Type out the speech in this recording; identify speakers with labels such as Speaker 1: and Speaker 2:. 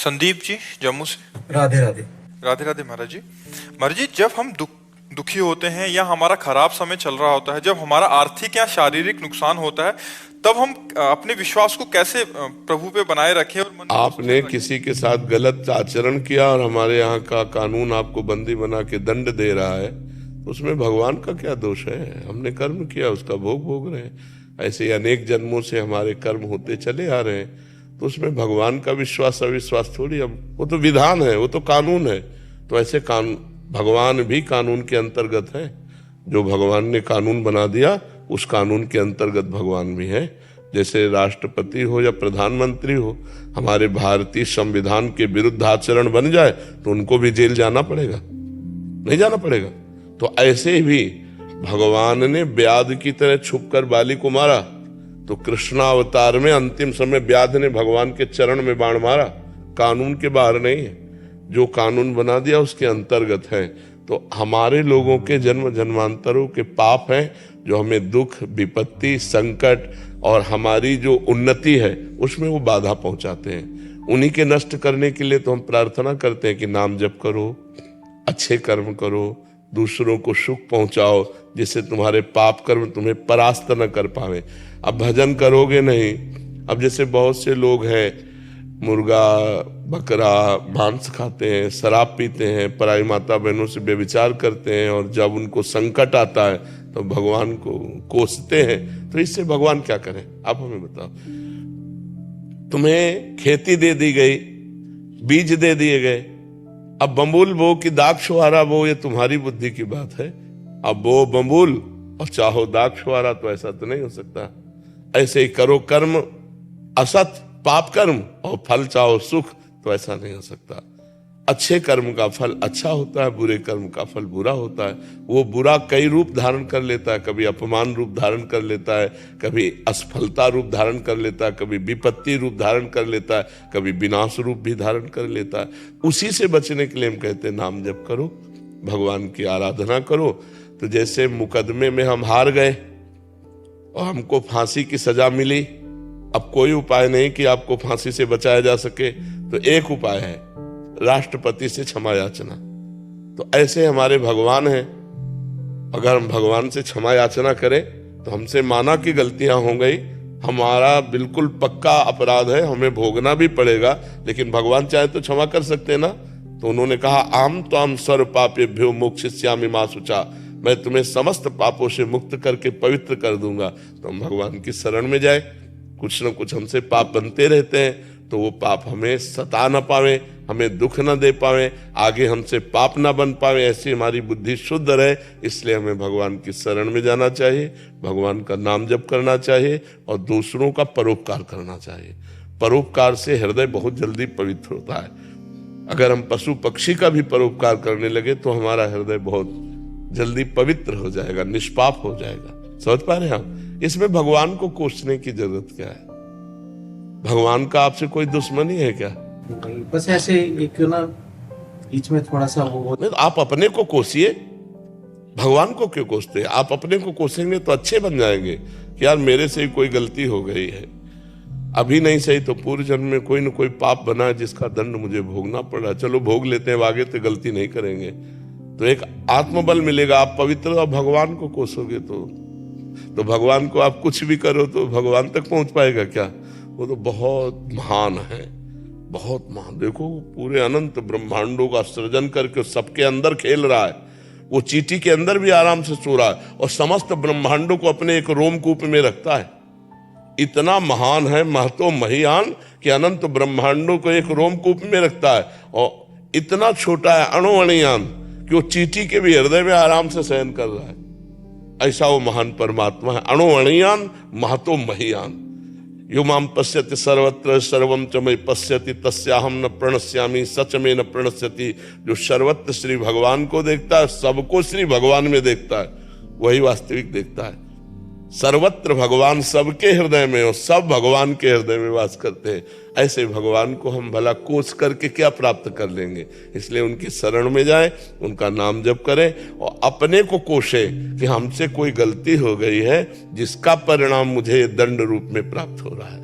Speaker 1: संदीप जी जम्मू से।
Speaker 2: राधे राधे।
Speaker 1: राधे राधे महाराज जी। महाराज जी, जब हम दुखी होते हैं या हमारा खराब समय चल रहा होता है, जब हमारा आर्थिक या शारीरिक नुकसान होता है, तब हम अपने विश्वास को कैसे प्रभु पे बनाए रखें और मन को
Speaker 3: आपने
Speaker 1: स्थिर
Speaker 3: किसी के साथ गलत आचरण किया और हमारे यहाँ का कानून आपको बंदी बना के दंड दे रहा है, उसमें भगवान का क्या दोष है? हमने कर्म किया, उसका भोग भोग रहे हैं। ऐसे अनेक जन्मों से हमारे कर्म होते चले आ रहे हैं, तो उसमें भगवान का विश्वास अविश्वास थोड़ी। अब वो तो विधान है, वो तो कानून है। तो ऐसे भगवान भी कानून के अंतर्गत है। जो भगवान ने कानून बना दिया, उस कानून के अंतर्गत भगवान भी है। जैसे राष्ट्रपति हो या प्रधानमंत्री हो, हमारे भारतीय संविधान के विरुद्ध आचरण बन जाए तो उनको भी जेल जाना पड़ेगा, नहीं जाना पड़ेगा? तो ऐसे भी भगवान ने व्याध की तरह छुपकर बाली को मारा, तो कृष्णावतार में अंतिम समय व्याध ने भगवान के चरण में बाण मारा। कानून के बाहर नहीं है, जो कानून बना दिया उसके अंतर्गत है। तो हमारे लोगों के जन्म जन्मांतरों के पाप हैं, जो हमें दुख, विपत्ति, संकट और हमारी जो उन्नति है उसमें वो बाधा पहुंचाते हैं। उन्हीं के नष्ट करने के लिए तो हम प्रार्थना करते हैं कि नाम जप करो, अच्छे कर्म करो, दूसरों को सुख पहुंचाओ, जिससे तुम्हारे पाप कर्म तुम्हें परास्त न कर पावे। अब भजन करोगे नहीं। अब जैसे बहुत से लोग हैं, मुर्गा बकरा मांस खाते हैं, शराब पीते हैं, पराई माता बहनों से व्यभिचार करते हैं, और जब उनको संकट आता है तो भगवान को कोसते हैं। तो इससे भगवान क्या करें? आप हमें बताओ। तुम्हें खेती दे दी गई, बीज दे दिए गए, अब बम्बुल बो कि दाग छुहारा बो, ये तुम्हारी बुद्धि की बात है। अब बो बम्बुल और चाहो दाग छुहारा, तो ऐसा तो नहीं हो सकता। ऐसे ही करो कर्म असत पाप कर्म और फल चाहो सुख, तो ऐसा नहीं हो सकता। अच्छे कर्म का फल अच्छा होता है, बुरे कर्म का फल बुरा होता है। वो बुरा कई रूप धारण कर लेता है, कभी अपमान रूप धारण कर लेता है, कभी असफलता रूप धारण कर लेता है, कभी विपत्ति रूप धारण कर लेता है, कभी विनाश रूप भी धारण कर लेता है। उसी से बचने के लिए हम कहते हैं नाम जप करो, भगवान की आराधना करो। तो जैसे मुकदमे में हम हार गए और हमको फांसी की सजा मिली, अब कोई उपाय नहीं कि आपको फांसी से बचाया जा सके, तो एक उपाय है, राष्ट्रपति से क्षमा याचना। तो ऐसे हमारे भगवान हैं। अगर हम भगवान से क्षमा याचना करें तो हमसे माना कि गलतियां हो गई, हमारा बिल्कुल पक्का अपराध है, हमें भोगना भी पड़ेगा, लेकिन भगवान चाहे तो क्षमा कर सकते हैं ना। तो उन्होंने कहा, आम तो हम सर्व पापेभ्यो मोक्षयिष्यामि मा शुचा, मैं तुम्हें समस्त पापों से मुक्त करके पवित्र कर दूंगा। तो हम भगवान की शरण में जाए। कुछ न कुछ हमसे पाप बनते रहते हैं, तो वो पाप हमें सता न पावे, हमें दुख न दे पावे, आगे हमसे पाप न बन पावे, ऐसी हमारी बुद्धि शुद्ध रहे। इसलिए हमें भगवान की शरण में जाना चाहिए, भगवान का नाम जप करना चाहिए और दूसरों का परोपकार करना चाहिए। परोपकार से हृदय बहुत जल्दी पवित्र होता है। अगर हम पशु पक्षी का भी परोपकार करने लगे तो हमारा हृदय बहुत जल्दी पवित्र हो जाएगा, निष्पाप हो जाएगा। समझ पा रहे हैं आप? इसमें भगवान को कोसने की जरूरत क्या है? भगवान का आपसे कोई दुश्मनी है क्या?
Speaker 2: बस ऐसे एक ना बीच में थोड़ा सा वो
Speaker 3: नहीं, तो आप अपने को कोसिए, भगवान को क्यों कोसते हैं? आप अपने को कोसेंगे तो अच्छे बन जाएंगे कि यार मेरे से कोई गलती हो गई है, अभी नहीं सही तो पूर्व जन्म में कोई न कोई पाप बना है जिसका दंड मुझे भोगना पड़ा, चलो भोग लेते हैं, आगे तो गलती नहीं करेंगे। तो एक आत्मबल मिलेगा। आप पवित्र और भगवान को कोसोगे तो भगवान को आप कुछ भी करो तो भगवान तक पहुंच पाएगा क्या? वो तो बहुत महान है, बहुत महान। देखो, पूरे अनंत ब्रह्मांडों का सृजन करके सबके अंदर खेल रहा है। वो चींटी के अंदर भी आराम से सो रहा है और समस्त ब्रह्मांडों को अपने एक रोमकूप में रखता है। इतना महान है, महतो महियान, कि अनंत ब्रह्मांडों को एक रोमकूप में रखता है। और इतना छोटा है, अणुअणियान, कि वो चींटी के भी हृदय में आराम से शयन कर रहा है। ऐसा वो महान परमात्मा है। अणुअणियान महतो महियान। यो माम पश्यति सर्वत्र सर्वम च मयि पश्यति तस्याहम न प्रणश्यामि सच में न प्रणश्यति। जो सर्वत्र श्री भगवान को देखता है, सबको श्री भगवान में देखता है, वही वास्तविक देखता है। सर्वत्र भगवान सबके हृदय में, और सब भगवान के हृदय में वास करते हैं। ऐसे भगवान को हम भला कोस करके क्या प्राप्त कर लेंगे? इसलिए उनकी शरण में जाएं, उनका नाम जप करें और अपने को कोशे कि हमसे कोई गलती हो गई है जिसका परिणाम मुझे दंड रूप में प्राप्त हो रहा है।